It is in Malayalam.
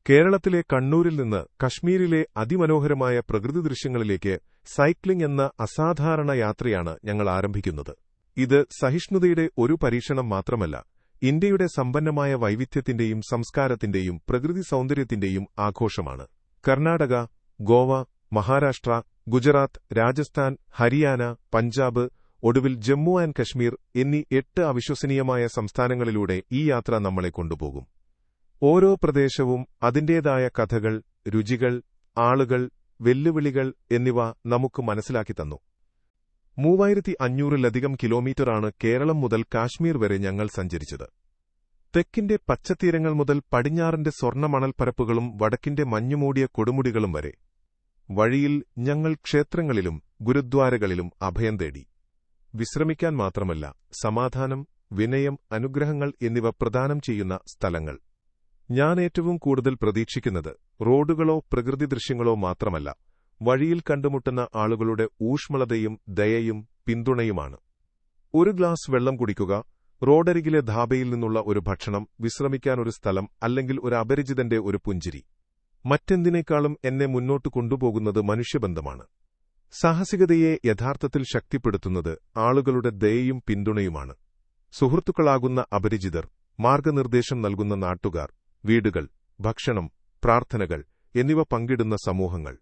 കേരളത്തിലെ കണ്ണൂരിൽ നിന്ന് കശ്മീരിലെ അതിമനോഹരമായ പ്രകൃതി ദൃശ്യങ്ങളിലേക്ക് സൈക്ലിംഗ് എന്ന അസാധാരണ യാത്രയാണ് ഞങ്ങൾ ആരംഭിക്കുന്നത്. ഇത് സഹിഷ്ണുതയുടെ ഒരു പരീക്ഷണം മാത്രമല്ല, ഇന്ത്യയുടെ സമ്പന്നമായ വൈവിധ്യത്തിന്റെയും സംസ്കാരത്തിന്റെയും പ്രകൃതി സൗന്ദര്യത്തിന്റെയും ആഘോഷമാണ്. കർണാടക, ഗോവ, മഹാരാഷ്ട്ര, ഗുജറാത്ത്, രാജസ്ഥാൻ, ഹരിയാന, പഞ്ചാബ്, ഒടുവിൽ ജമ്മു ആൻഡ് കശ്മീർ എന്നീ 8 അവിശ്വസനീയമായ സംസ്ഥാനങ്ങളിലൂടെ ഈ യാത്ര നമ്മളെ കൊണ്ടുപോകും. ഓരോ പ്രദേശവും അതിന്റേതായ കഥകൾ, രുചികൾ, ആളുകൾ, വെല്ലുവിളികൾ എന്നിവ നമുക്ക് മനസ്സിലാക്കി തന്നു. 3500-ലധികം കിലോമീറ്ററാണ് കേരളം മുതൽ കാശ്മീർ വരെ ഞങ്ങൾ സഞ്ചരിച്ചത്. തെക്കിന്റെ പച്ചത്തീരങ്ങൾ മുതൽ പടിഞ്ഞാറിന്റെ സ്വർണ്ണമണൽപ്പരപ്പുകളും വടക്കിന്റെ മഞ്ഞുമൂടിയ കൊടുമുടികളും വരെ. വഴിയിൽ ഞങ്ങൾ ക്ഷേത്രങ്ങളിലും ഗുരുദ്വാരകളിലും അഭയം തേടി. വിശ്രമിക്കാൻ മാത്രമല്ല, സമാധാനം, വിനയം, അനുഗ്രഹങ്ങൾ എന്നിവ പ്രദാനം ചെയ്യുന്ന സ്ഥലങ്ങൾ. ഞാൻ ഏറ്റവും കൂടുതൽ പ്രതീക്ഷിക്കുന്നത് റോഡുകളോ പ്രകൃതി ദൃശ്യങ്ങളോ മാത്രമല്ല, വഴിയിൽ കണ്ടുമുട്ടുന്ന ആളുകളുടെ ഊഷ്മളതയും ദയയും പിന്തുണയുമാണ്. ഒരു ഗ്ലാസ് വെള്ളം കുടിക്കുക, റോഡരികിലെ ധാബയിൽ നിന്നുള്ള ഒരു ഭക്ഷണം, വിശ്രമിക്കാൻ ഒരു സ്ഥലം, അല്ലെങ്കിൽ ഒരു അപരിചിതന്റെ ഒരു പുഞ്ചിരി. മറ്റെന്തിനേക്കാളും എന്നെ മുന്നോട്ട് കൊണ്ടുപോകുന്നത് മനുഷ്യബന്ധമാണ്. സാഹസികതയെ യഥാർത്ഥത്തിൽ ശക്തിപ്പെടുത്തുന്നത് ആളുകളുടെ ദയയും പിന്തുണയുമാണ്. സുഹൃത്തുക്കളാകുന്ന അപരിചിതർ, മാർഗനിർദ്ദേശം നൽകുന്ന നാട്ടുകാർ, വീടുകൾ, ഭക്ഷണം, പ്രാർത്ഥനകൾ എന്നിവ പങ്കിടുന്ന സമൂഹങ്ങൾ.